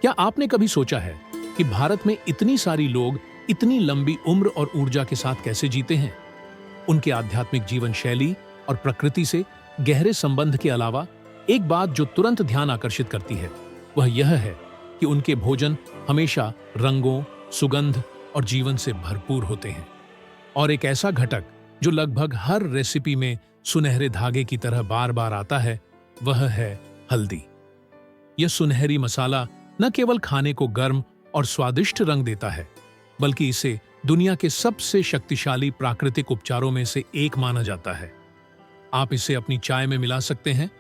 क्या आपने कभी सोचा है कि भारत में इतनी सारी लोग इतनी लंबी उम्र और ऊर्जा के साथ कैसे जीते हैं? उनके आध्यात्मिक जीवन शैली और प्रकृति से गहरे संबंध के अलावा एक बात जो तुरंत ध्यान आकर्षित करती है वह यह है कि उनके भोजन हमेशा रंगों, सुगंध और जीवन से भरपूर होते हैं। और एक ऐसा घटक जो लगभग हर रेसिपी में सुनहरे धागे की तरह बार बार आता है वह है हल्दी। यह सुनहरी मसाला न केवल खाने को गर्म और स्वादिष्ट रंग देता है बल्कि इसे दुनिया के सबसे शक्तिशाली प्राकृतिक उपचारों में से एक माना जाता है। आप इसे अपनी चाय में मिला सकते हैं,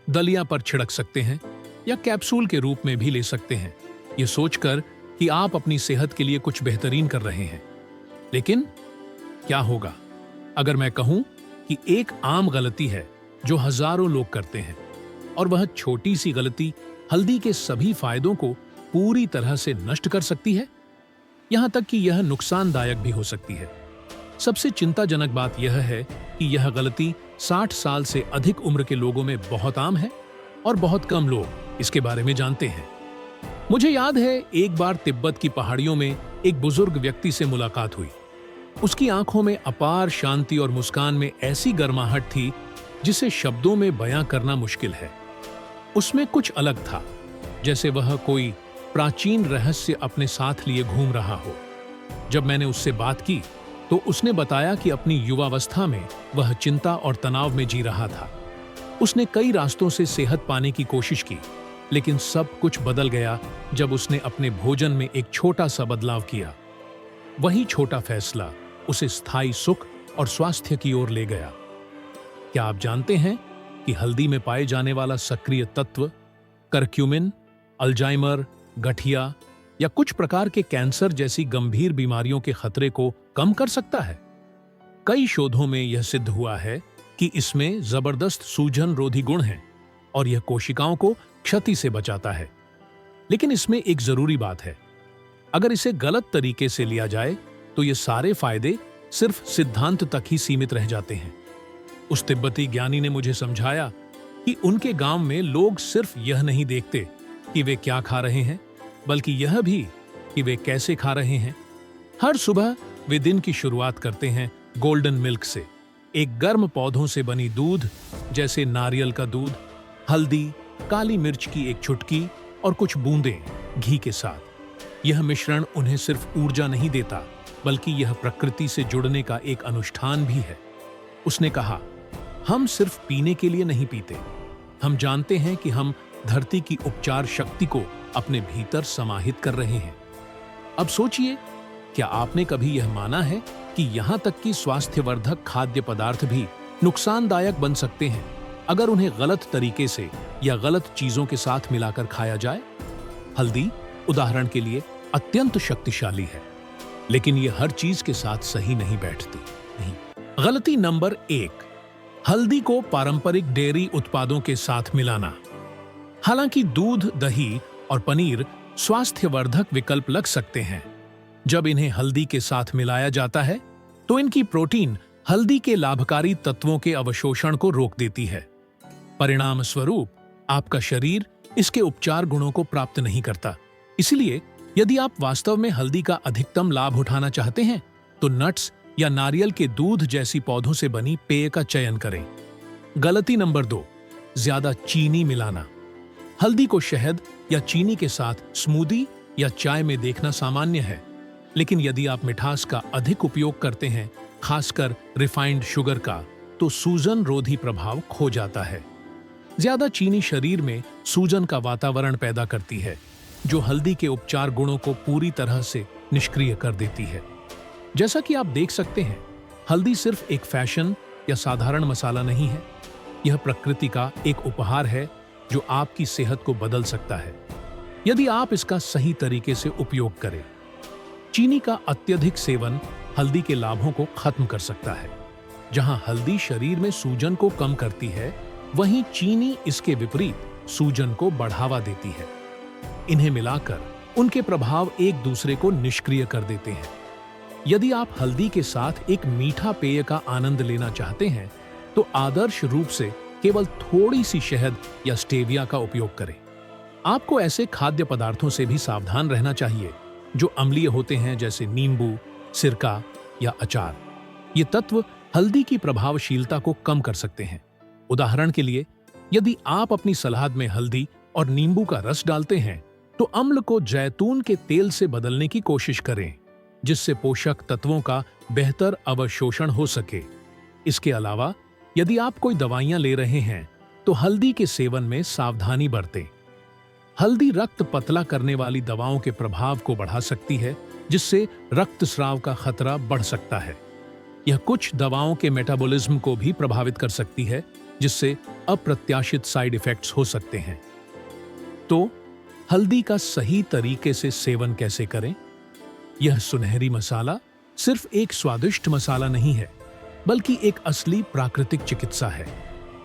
दलिया पर छिड़क सकते हैं या कैप्सूल के रूप में भी ले सकते हैं, ये सोचकर कि आप अपनी सेहत के लिए कुछ बेहतरीन कर रहे हैं। लेकिन क्या होगा अगर मैं कहूं कि एक आम गलती है जो हजारों लोग करते हैं और वह छोटी सी गलती हल्दी के सभी फायदों को पूरी तरह से नष्ट कर सकती है, यहां तक कि यह नुकसानदायक भी हो सकती है। सबसे चिंताजनक बात यह है कि यह गलती 60 साल से अधिक उम्र के लोगों में बहुत आम है और बहुत कम लोग इसके बारे में जानते हैं। मुझे याद है एक बार तिब्बत की पहाड़ियों में एक बुजुर्ग व्यक्ति से मुलाकात हुई। उसकी आंखों में अपार शांति और मुस्कान में ऐसी गर्माहट थी जिसे शब्दों में बयां करना मुश्किल है। उसमें कुछ अलग था, जैसे वह कोई प्राचीन रहस्य अपने साथ लिए घूम रहा हो। जब मैंने उससे बात की तो उसने बताया कि अपनी युवावस्था में वह चिंता और तनाव में जी रहा था। उसने कई रास्तों से सेहत पाने की कोशिश की, लेकिन सब कुछ बदल गया जब उसने अपने भोजन में एक छोटा सा बदलाव किया। वही छोटा फैसला उसे स्थायी सुख और स्वास्थ्य की ओर ले गया। क्या आप जानते हैं कि हल्दी में पाए जाने वाला सक्रिय तत्व करक्यूमिन अल्जाइमर, गठिया या कुछ प्रकार के कैंसर जैसी गंभीर बीमारियों के खतरे को कम कर सकता है? कई शोधों में यह सिद्ध हुआ है कि इसमें जबरदस्त सूजन रोधी गुण हैं और यह कोशिकाओं को क्षति से बचाता है। लेकिन इसमें एक जरूरी बात है, अगर इसे गलत तरीके से लिया जाए तो ये सारे फायदे सिर्फ सिद्धांत तक ही सीमित रह जाते हैं। उस तिब्बती ज्ञानी ने मुझे समझाया कि उनके गांव में लोग सिर्फ यह नहीं देखते कि वे क्या खा रहे हैं, बल्कि यह भी कि वे कैसे खा रहे हैं। हर सुबह वे दिन की शुरुआत करते हैं गोल्डन मिल्क से, एक गर्म पौधों से बनी दूध जैसे नारियल का दूध, हल्दी, काली मिर्च की एक चुटकी और कुछ बूंदें घी के साथ। यह मिश्रण उन्हें सिर्फ ऊर्जा नहीं देता बल्कि यह प्रकृति से जुड़ने का एक अनुष्ठान भी है। उसने कहा, हम सिर्फ पीने के लिए नहीं पीते, हम जानते हैं कि हम धरती की उपचार शक्ति को अपने भीतर समाहित कर रहे हैं। अब सोचिए, क्या आपने कभी यह माना है कि यहां तक कि स्वास्थ्यवर्धक खाद्य पदार्थ भी नुकसानदायक बन सकते हैं अगर उन्हें गलत तरीके से या गलत चीजों के साथ मिलाकर खाया जाए? हल्दी उदाहरण के लिए अत्यंत शक्तिशाली है, लेकिन यह हर चीज के साथ सही नहीं बैठती। नहीं। गलती नंबर 1, हल्दी को पारंपरिक डेयरी उत्पादों के साथ मिलाना। हालांकि दूध, दही और पनीर स्वास्थ्यवर्धक विकल्प लग सकते हैं, जब इन्हें हल्दी के साथ मिलाया जाता है तो इनकी प्रोटीन हल्दी के लाभकारी तत्वों के अवशोषण को रोक देती है। परिणाम स्वरूप आपका शरीर इसके उपचार गुणों को प्राप्त नहीं करता। इसलिए यदि आप वास्तव में हल्दी का अधिकतम लाभ उठाना चाहते हैं तो नट्स या नारियल के दूध जैसी पौधों से बनी पेय का चयन करें। गलती नंबर 2, ज्यादा चीनी मिलाना। हल्दी को शहद या चीनी के साथ स्मूदी या चाय में देखना सामान्य है, लेकिन यदि आप मिठास का अधिक उपयोग करते हैं, खासकर रिफाइंड शुगर का, तो सूजन रोधी प्रभाव खो जाता है। ज्यादा चीनी शरीर में सूजन का वातावरण पैदा करती है, जो हल्दी के उपचार गुणों को पूरी तरह से निष्क्रिय कर देती है। जैसा कि आप देख सकते हैं, हल्दी सिर्फ एक फैशन या साधारण मसाला नहीं है, यह प्रकृति का एक उपहार है जो आपकी सेहत को बदल सकता है यदि आप इसका सही तरीके से उपयोग करें। चीनी का अत्यधिक सेवन हल्दी के लाभों को खत्म कर सकता है। जहां हल्दी शरीर में सूजन को कम करती है, वहीं चीनी इसके विपरीत सूजन को बढ़ावा देती है। इन्हें मिलाकर उनके प्रभाव एक दूसरे को निष्क्रिय कर देते हैं। यदि आप हल्दी के साथ एक मीठा पेय का आनंद लेना चाहते हैं तो आदर्श रूप से केवल थोड़ी सी शहद या स्टेविया का उपयोग करें। आपको ऐसे खाद्य पदार्थों से भी सावधान रहना चाहिए जो अम्लीय होते हैं, जैसे नींबू, सिरका या अचार। ये तत्व हल्दी की प्रभावशीलता को कम कर सकते हैं। उदाहरण के लिए, यदि आप अपनी सलाद में हल्दी और नींबू का रस डालते हैं तो अम्ल को जैतून के तेल से बदलने की कोशिश करें, जिससे पोषक तत्वों का बेहतर अवशोषण हो सके। इसके अलावा यदि आप कोई दवाइयां ले रहे हैं तो हल्दी के सेवन में सावधानी बरतें। हल्दी रक्त पतला करने वाली दवाओं के प्रभाव को बढ़ा सकती है, जिससे रक्तस्राव का खतरा बढ़ सकता है। यह कुछ दवाओं के मेटाबॉलिज्म को भी प्रभावित कर सकती है, जिससे अप्रत्याशित साइड इफेक्ट्स हो सकते हैं। तो हल्दी का सही तरीके से सेवन कैसे करें? यह सुनहरी मसाला सिर्फ एक स्वादिष्ट मसाला नहीं है, बल्कि एक असली प्राकृतिक चिकित्सा है।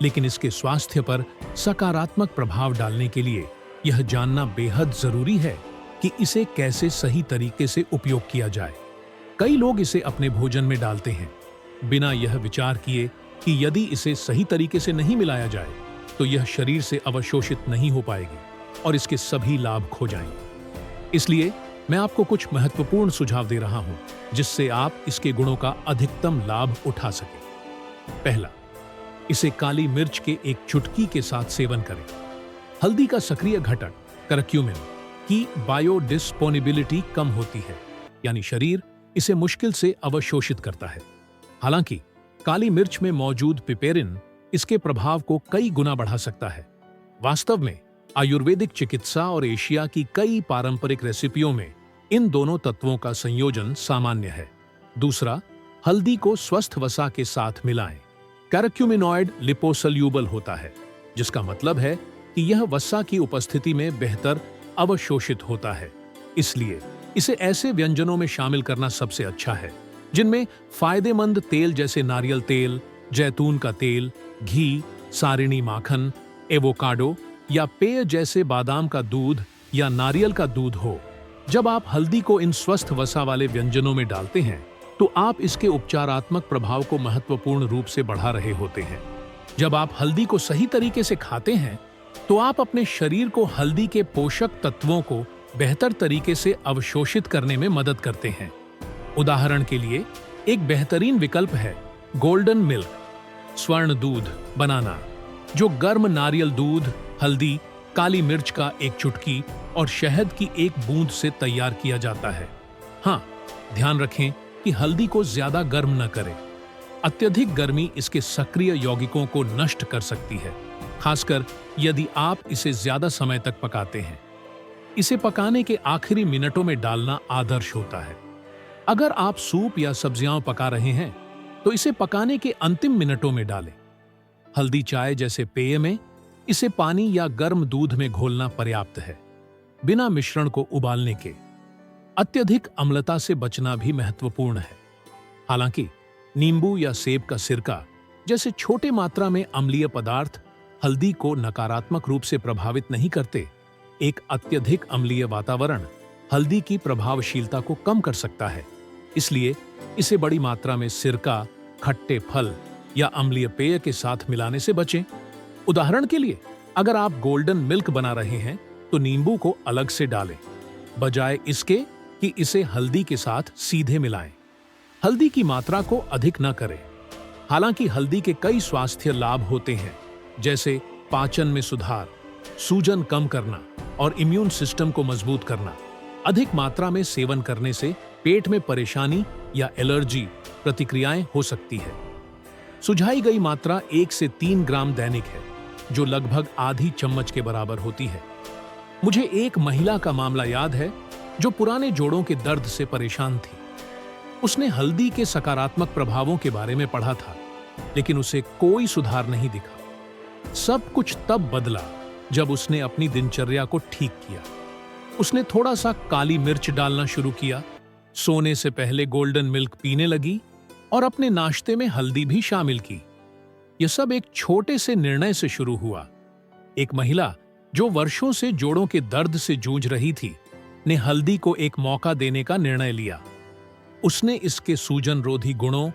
लेकिन इसके स्वास्थ्य पर सकारात्मक प्रभाव डालने के लिए यह जानना बेहद जरूरी है कि इसे कैसे सही तरीके से उपयोग किया जाए। कई लोग इसे अपने भोजन में डालते हैं, बिना यह विचार किए कि यदि इसे सही तरीके से नहीं मिलाया जाए तो यह शरीर से अवशोषित नहीं हो पाएगी और इसके सभी लाभ खो जाएंगे। इसलिए मैं आपको कुछ महत्वपूर्ण सुझाव दे रहा हूं, जिससे आप इसके गुणों का अधिकतम लाभ उठा सकें। पहला, इसे काली मिर्च के एक चुटकी के साथ सेवन करें। हल्दी का सक्रिय घटक करक्यूमिन की बायोडिस्पोनिबिलिटी कम होती है, यानी शरीर इसे मुश्किल से अवशोषित करता है। हालांकि काली मिर्च में मौजूद पिपेरिन इसके प्रभाव को कई गुना बढ़ा सकता है। वास्तव में आयुर्वेदिक चिकित्सा और एशिया की कई पारंपरिक रेसिपियों में इन दोनों तत्वों का संयोजन सामान्य है। दूसरा, हल्दी को स्वस्थ वसा के साथ मिलाएं। कैरक्यूमिनॉइड लिपोसोल्यूबल होता है, जिसका मतलब है कि यह वसा की उपस्थिति में बेहतर अवशोषित होता है। इसलिए इसे ऐसे व्यंजनों में शामिल करना सबसे अच्छा है जिनमें फायदेमंद तेल जैसे नारियल तेल, जैतून का तेल, घी, सारिणी माखन, एवोकाडो या पेय जैसे बादाम का दूध या नारियल का दूध हो। जब आप हल्दी को इन स्वस्थ वसा वाले व्यंजनों में डालते हैं तो आप इसके उपचारात्मक प्रभाव को महत्वपूर्ण रूप से बढ़ा रहे होते हैं। जब आप हल्दी को सही तरीके से खाते हैं तो आप अपने शरीर को हल्दी के पोषक तत्वों को बेहतर तरीके से अवशोषित करने में मदद करते हैं। उदाहरण के लिए एक बेहतरीन विकल्प है गोल्डन मिल्क, स्वर्ण दूध बनाना, जो गर्म नारियल दूध, हल्दी, काली मिर्च का एक चुटकी और शहद की एक बूंद से तैयार किया जाता है। हाँ, ध्यान रखें कि हल्दी को ज्यादा गर्म न करें। अत्यधिक गर्मी इसके सक्रिय यौगिकों को नष्ट कर सकती है, खासकर यदि आप इसे ज्यादा समय तक पकाते हैं। इसे पकाने के आखिरी मिनटों में डालना आदर्श होता है। अगर आप सूप या सब्जियां पका रहे हैं तो इसे पकाने के अंतिम मिनटों में डालें। हल्दी चाय जैसे पेय में इसे पानी या गर्म दूध में घोलना पर्याप्त है, बिना मिश्रण को उबालने के। अत्यधिक अम्लता से बचना भी महत्वपूर्ण है। हालांकि नींबू या सेब का सिरका जैसे छोटे मात्रा में अम्लीय पदार्थ हल्दी को नकारात्मक रूप से प्रभावित नहीं करते। एक अत्यधिक अम्लीय वातावरण हल्दी की प्रभावशीलता को कम कर सकता है, इसलिए इसे बड़ी मात्रा में सिरका, खट्टे फल या अम्लीय पेय के साथ मिलाने से बचें। उदाहरण के लिए, अगर आप गोल्डन मिल्क बना रहे हैं तो नींबू को अलग से डालें, बजाय इसके कि इसे हल्दी के साथ सीधे मिलाएं। हल्दी की मात्रा को अधिक न करें। हालांकि हल्दी के कई स्वास्थ्य लाभ होते हैं, जैसे पाचन में सुधार, सूजन कम करना और इम्यून सिस्टम को मजबूत करना। अधिक मात्रा में सेवन करने से पेट में परेशानी या एलर्जी प्रतिक्रियाएं हो सकती है। सुझाई गई मात्रा 1 से 3 ग्राम दैनिक है, जो लगभग आधी चम्मच के बराबर होती है। मुझे एक महिला का मामला याद है जो पुराने जोड़ों के दर्द से परेशान थी। उसने हल्दी के सकारात्मक प्रभावों के बारे में पढ़ा था, लेकिन उसे कोई सुधार नहीं दिखा। सब कुछ तब बदला जब उसने अपनी दिनचर्या को ठीक किया। उसने थोड़ा सा काली मिर्च डालना शुरू किया, सोने से पहले गोल्डन मिल्क पीने लगी और अपने नाश्ते में हल्दी भी शामिल की। यह सब एक छोटे से निर्णय से शुरू हुआ। एक महिला जो वर्षों से जोड़ों के दर्द से जूझ रही थी, ने हल्दी को एक मौका देने का निर्णय लिया। उसने इसके सूजन रोधी गुणों,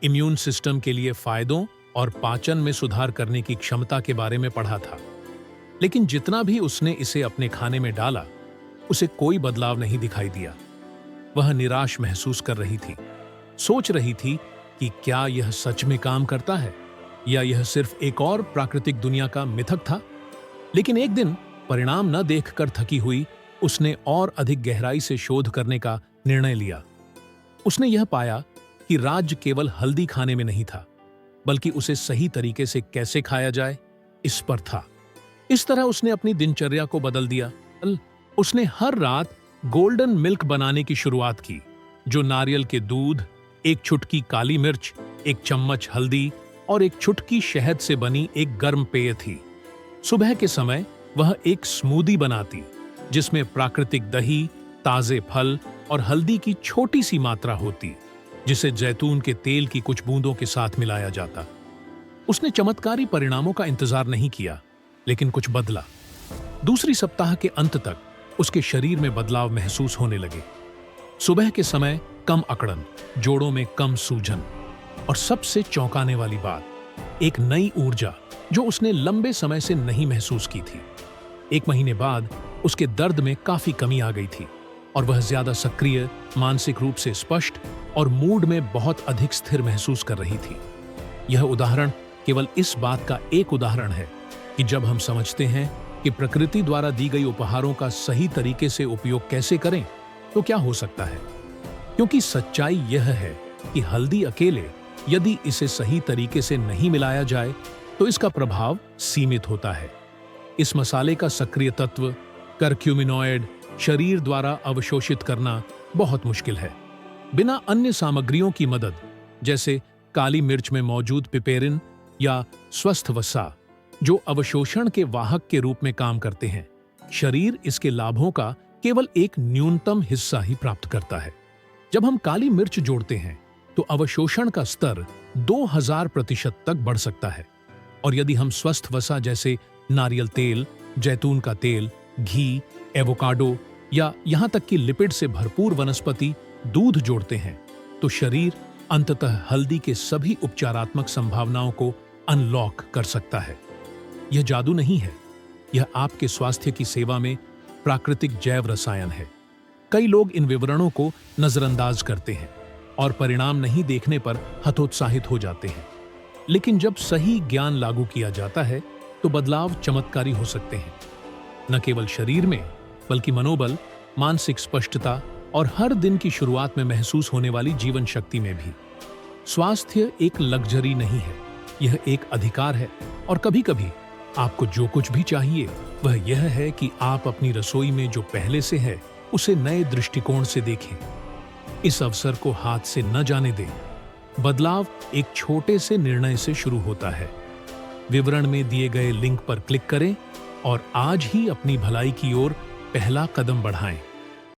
इम्यून सिस्टम के लिए फायदों और पाचन में सुधार करने की क्षमता के बारे में पढ़ा था। लेकिन जितना भी उसने इसे अपने खाने में डाला, उसे कोई बदलाव नहीं दिखाई दिया। वह निराश महसूस कर रही थी, सोच रही थी कि क्या यह सच में काम करता है या यह सिर्फ एक और प्राकृतिक दुनिया का मिथक था। लेकिन एक दिन परिणाम न देखकर थकी हुई उसने और अधिक गहराई से शोध करने का निर्णय लिया। उसने यह पाया कि राज केवल हल्दी खाने में नहीं था, बल्कि उसे सही तरीके से कैसे खाया जाए इस पर था। इस तरह उसने अपनी दिनचर्या को बदल दिया। उसने हर रात गोल्डन मिल्क बनाने की शुरुआत की, जो नारियल के दूध, एक चुटकी काली मिर्च, एक चम्मच हल्दी और एक चुटकी शहद से बनी एक गर्म पेय थी। सुबह के समय वह एक स्मूदी बनाती, जिसमें प्राकृतिक दही, ताजे फल और हल्दी की छोटी सी मात्रा होती, जिसे जैतून के तेल की कुछ बूंदों के साथ मिलाया जाता। उसने चमत्कारी परिणामों का इंतजार नहीं किया, लेकिन कुछ बदला। दूसरी सप्ताह के अंत तक उसके शरीर में बदलाव महसूस होने लगे। सुबह के समय कम अकड़न, जोड़ों में कम सूजन और सबसे चौंकाने वाली बात, एक नई ऊर्जा जो उसने लंबे समय से नहीं महसूस की थी। 1 महीने बाद उसके दर्द में काफी कमी आ गई थी और वह ज्यादा सक्रिय, मानसिक रूप से स्पष्ट और मूड में बहुत अधिक स्थिर महसूस कर रही थी। यह उदाहरण केवल इस बात का एक उदाहरण है कि जब हम समझते हैं कि प्रकृति द्वारा दी गई उपहारों का सही तरीके से उपयोग कैसे करें, तो क्या हो सकता है। क्योंकि सच्चाई यह है कि हल्दी अकेले यदि इसे सही तरीके से नहीं मिलाया जाए तो इसका प्रभाव सीमित होता है। इस मसाले का सक्रिय तत्व करक्यूमिनॉइड शरीर द्वारा अवशोषित करना बहुत मुश्किल है। बिना अन्य सामग्रियों की मदद, जैसे काली मिर्च में मौजूद पिपेरिन या स्वस्थ वसा, जो अवशोषण के वाहक के रूप में काम करते हैं, शरीर इसके लाभों का केवल एक न्यूनतम हिस्सा ही प्राप्त करता है। जब हम काली मिर्च जोड़ते हैं तो अवशोषण का स्तर 2000% तक बढ़ सकता है, और यदि हम स्वस्थ वसा जैसे नारियल तेल, जैतून का तेल, घी, एवोकाडो या यहां तक कि लिपिड से भरपूर वनस्पति दूध जोड़ते हैं, तो शरीर अंततः हल्दी के सभी उपचारात्मक संभावनाओं को अनलॉक कर सकता है। यह जादू नहीं है, यह आपके स्वास्थ्य की सेवा में प्राकृतिक जैव रसायन है। कई लोग इन विवरणों को नजरअंदाज करते हैं और परिणाम नहीं देखने पर हतोत्साहित हो जाते हैं। लेकिन जब सही ज्ञान लागू किया जाता है तो बदलाव चमत्कारी हो सकते हैं, न केवल शरीर में बल्कि मनोबल, मानसिक स्पष्टता और हर दिन की शुरुआत में महसूस होने वाली जीवन शक्ति में भी। स्वास्थ्य एक लग्जरी नहीं है, यह एक अधिकार है, और कभी-कभी आपको जो कुछ भी चाहिए वह यह है कि आप अपनी रसोई में जो पहले से है उसे नए दृष्टिकोण से देखें। इस अवसर को हाथ से न जाने दें। बदलाव एक छोटे से निर्णय से शुरू होता है। विवरण में दिए गए लिंक पर क्लिक करें और आज ही अपनी भलाई की ओर पहला कदम बढ़ाएं।